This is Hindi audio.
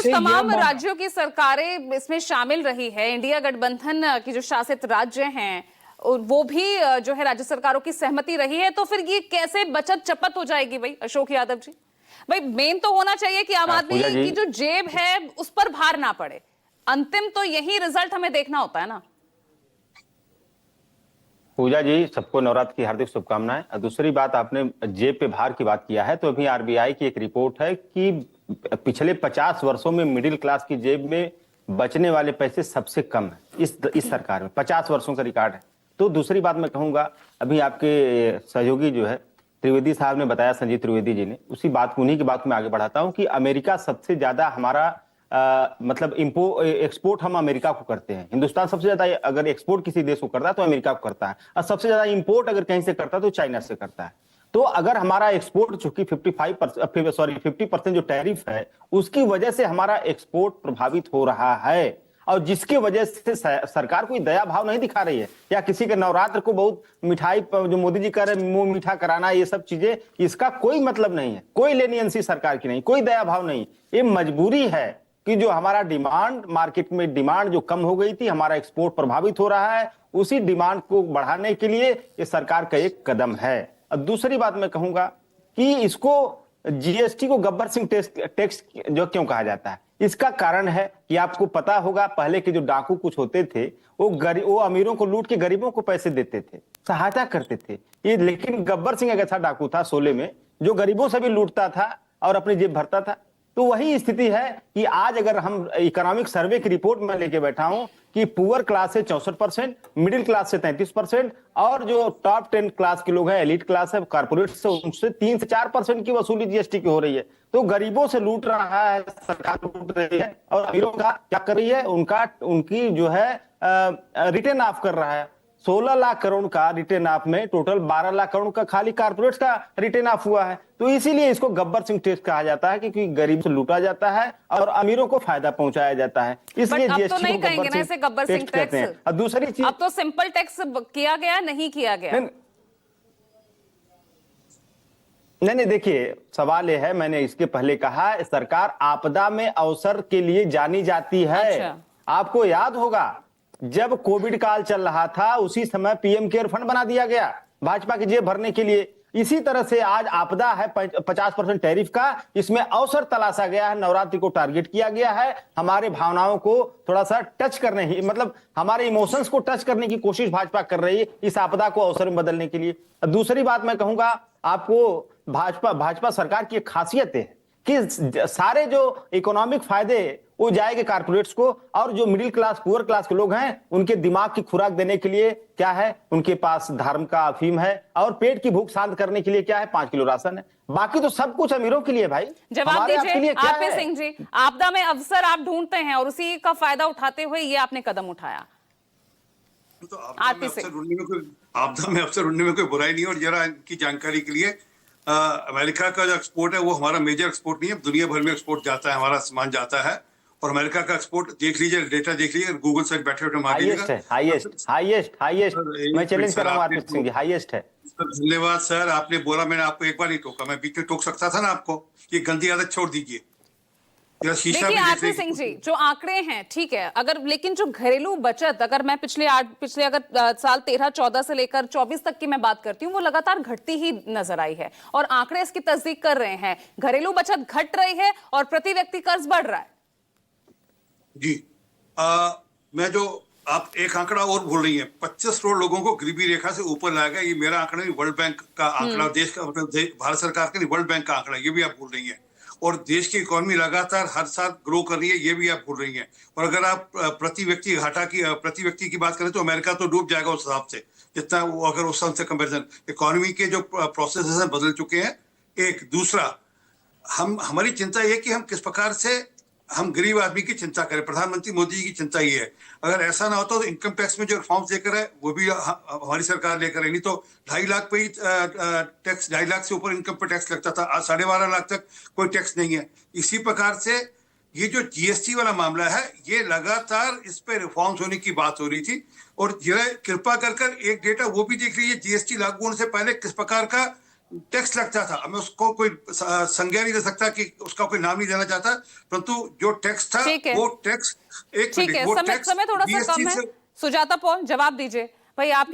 उस तमाम राज्यों की सरकारें इसमें शामिल रही है, इंडिया गठबंधन की जो शासित राज्य हैं वो भी जो है राज्य सरकारों की सहमति रही है, तो फिर ये कैसे बचत चपत हो जाएगी भाई अशोक यादव जी? भाई मेन तो होना चाहिए कि आम आदमी की जो जेब है उस पर भार ना पड़े। अंतिम तो यही रिजल्ट हमें देखना होता है ना। पूजा जी, सबको नवरात्र की हार्दिक शुभकामनाएं। और दूसरी बात, आपने जेब पे भार की बात किया है, तो अभी आरबीआई की एक रिपोर्ट है कि पिछले 50 वर्षों में मिडिल क्लास की जेब में बचने वाले पैसे सबसे कम है इस सरकार में। 50 वर्षों का रिकॉर्ड है। तो दूसरी बात मैं कहूंगा, अभी आपके सहयोगी जो है त्रिवेदी साहब ने बताया, संजीव त्रिवेदी जी ने, उसी बात उन्हीं की बात में आगे बढ़ाता हूं कि अमेरिका सबसे ज्यादा हमारा मतलब एक्सपोर्ट हम अमेरिका को करते हैं। हिंदुस्तान सबसे ज्यादा अगर एक्सपोर्ट किसी देश को करता है तो अमेरिका को करता है, और सबसे ज्यादा इंपोर्ट अगर कहीं से करता है तो चाइना से करता है। तो अगर हमारा एक्सपोर्ट चूंकि 50% जो टैरिफ है उसकी वजह से हमारा एक्सपोर्ट प्रभावित हो रहा है, और जिसकी वजह से सरकार कोई दया भाव नहीं दिखा रही है, या किसी के नवरात्र को बहुत मिठाई जो मोदी जी कह रहे हैं मुंह मीठा कराना, ये सब चीजें, इसका कोई मतलब नहीं है। कोई लेनियंसी सरकार की नहीं, कोई दया भाव नहीं। ये मजबूरी है कि जो हमारा डिमांड, मार्केट में डिमांड जो कम हो गई थी, हमारा एक्सपोर्ट प्रभावित हो रहा है, उसी डिमांड को बढ़ाने के लिए ये सरकार का एक कदम है। और दूसरी बात मैं कहूंगा कि इसको जीएसटी को गब्बर सिंह टैक्स जो क्यों कहा जाता है, इसका कारण है कि आपको पता होगा पहले के जो डाकू कुछ होते थे वो अमीरों को लूट के गरीबों को पैसे देते थे, सहायता करते थे ये। लेकिन गब्बर सिंह एक ऐसा डाकू था शोले में जो गरीबों से भी लूटता था और अपनी जेब भरता था। तो वही स्थिति है कि आज अगर हम इकोनॉमिक सर्वे की रिपोर्ट में लेके बैठा हूं कि पुअर क्लास से 64%, मिडिल क्लास से 33%, और जो टॉप 10 क्लास के लोग हैं, एलिट क्लास है, कारपोरेट से, उनसे 3 से 4% की वसूली जीएसटी की हो रही है। तो गरीबों से लूट रहा है सरकार, लूट रही है, और अमीरों का क्या कर रही है, उनकी जो है रिटर्न ऑफ कर रहा है। 16 लाख करोड़ का रिटर्न ऑफ में टोटल 12 लाख करोड़ का खाली कारपोरेट का रिटर्न ऑफ हुआ है। तो इसीलिए इसको गब्बर सिंह टैक्स कहा जाता है, क्योंकि गरीब से लूटा जाता है और अमीरों को फायदा पहुंचाया जाता है। इसलिए जीएसटी तो नहीं कहेंगे ना इसे गब्बर सिंह कहते हैं। और दूसरी चीज, अब तो सिंपल टैक्स किया गया, नहीं किया गया। नहीं, देखिए सवाल ये है, मैंने इसके पहले कहा, सरकार आपदा में अवसर के लिए जानी जाती है। अच्छा। आपको याद होगा जब कोविड काल चल रहा था उसी समय पीएम केयर फंड बना दिया गया भाजपा की जेब भरने के लिए। इसी तरह से आज आपदा है 50% टैरिफ का, इसमें अवसर तलाशा गया है, नवरात्रि को टारगेट किया गया है, हमारे भावनाओं को थोड़ा सा टच करने ही, मतलब हमारे इमोशंस को टच करने की कोशिश भाजपा कर रही है इस आपदा को अवसर में बदलने के लिए। दूसरी बात मैं कहूंगा आपको, भाजपा सरकार की एक खासियत है कि सारे जो इकोनॉमिक फायदे वो जाएंगे कारपोरेट्स को, और जो मिडिल क्लास पुअर क्लास के लोग हैं उनके दिमाग की खुराक देने के लिए क्या है, उनके पास धर्म का अफीम है, और पेट की भूख शांत करने के लिए क्या है, 5 किलो राशन है। बाकी तो सब कुछ अमीरों के लिए भाई। जवाब दीजिए आरपी सिंह जी, आपदा में अवसर आप ढूंढते हैं और उसी का फायदा उठाते हुए ये आपने कदम उठाया। तो आपदा में अवसर ढूंढने में कोई बुराई नहीं है। और जरा इनकी जानकारी के लिए, अमेरिका का जो एक्सपोर्ट है वो हमारा मेजर एक्सपोर्ट नहीं है, दुनिया भर में एक्सपोर्ट जाता है, हमारा सामान जाता है। और अमेरिका का एक्सपोर्ट देख लीजिए, डेटा देख लीजिए, गूगल से बैठे बैठे मार लीजिएगा, हाईएस्ट। मैं चैलेंज कर रहा हूं आरपी सिंह जी, हाईएस्ट है। धन्यवाद सर, आपने बोला, मैंने आपको एक बार नहीं टोका, मैं बीच में टोक सकता था ना आपको। ये गंदी आदत छोड़ दीजिए। देखिए आरपी सिंह जी, जो आंकड़े हैं ठीक है, अगर लेकिन जो घरेलू बचत, अगर मैं पिछले अगर साल 13-14 से लेकर 24 तक की मैं बात करती हूँ, वो लगातार घटती ही नजर आई है, और आंकड़े इसकी तस्दीक कर रहे हैं। घरेलू बचत घट रही है और प्रति व्यक्ति कर्ज बढ़ रहा है। जी, मैं जो आप एक आंकड़ा और भूल रही हैं, 25 करोड़ लोगों को गरीबी रेखा से ऊपर लाया गया। ये मेरा आंकड़ा नहीं, वर्ल्ड बैंक का आंकड़ा, देश का, भारत सरकार का नहीं, वर्ल्ड बैंक का आंकड़ा, ये भी आप भूल रही हैं। और देश की इकोनॉमी लगातार हर साल ग्रो कर रही है, ये भी आप भूल रही हैं। और अगर आप प्रति व्यक्ति की बात करें तो अमेरिका तो डूब जाएगा उस हिसाब से, जितना वो, अगर उस से कंपेरिजन, इकोनॉमी के जो प्रोसेसेस हैं बदल चुके हैं। एक दूसरा, हमारी चिंता ये कि हम किस प्रकार से हम गरीब आदमी की चिंता करें। प्रधानमंत्री मोदी जी की चिंता ये है, अगर ऐसा ना होता तो इनकम टैक्स में जो रिफॉर्म्स लेकर है वो भी हमारी सरकार लेकर है। नहीं तो 2.5 लाख पे ही टैक्स, 2.5 लाख से ऊपर इनकम पर टैक्स लगता था, आज 12.5 लाख तक कोई टैक्स नहीं है। इसी प्रकार से ये जो जीएसटी वाला मामला है, ये लगातार इस पे रिफॉर्म्स होने की बात हो रही थी। और कृपा कर एक डेटा वो भी देख लीजिए, जीएसटी लागू होने से पहले किस प्रकार का टैक्स लगता था। मैं उसको कोई संज्ञा नहीं ले सकता कि उसका कोई नाम नहीं देना चाहता, परंतु जो टैक्स था ठीक है। वो टैक्स, एक ठीक मिनट, है, वो समय टैक्स समय थोड़ा सा जीएसटी कम है। से सुजाता पॉल, जवाब दीजिए भाई। आप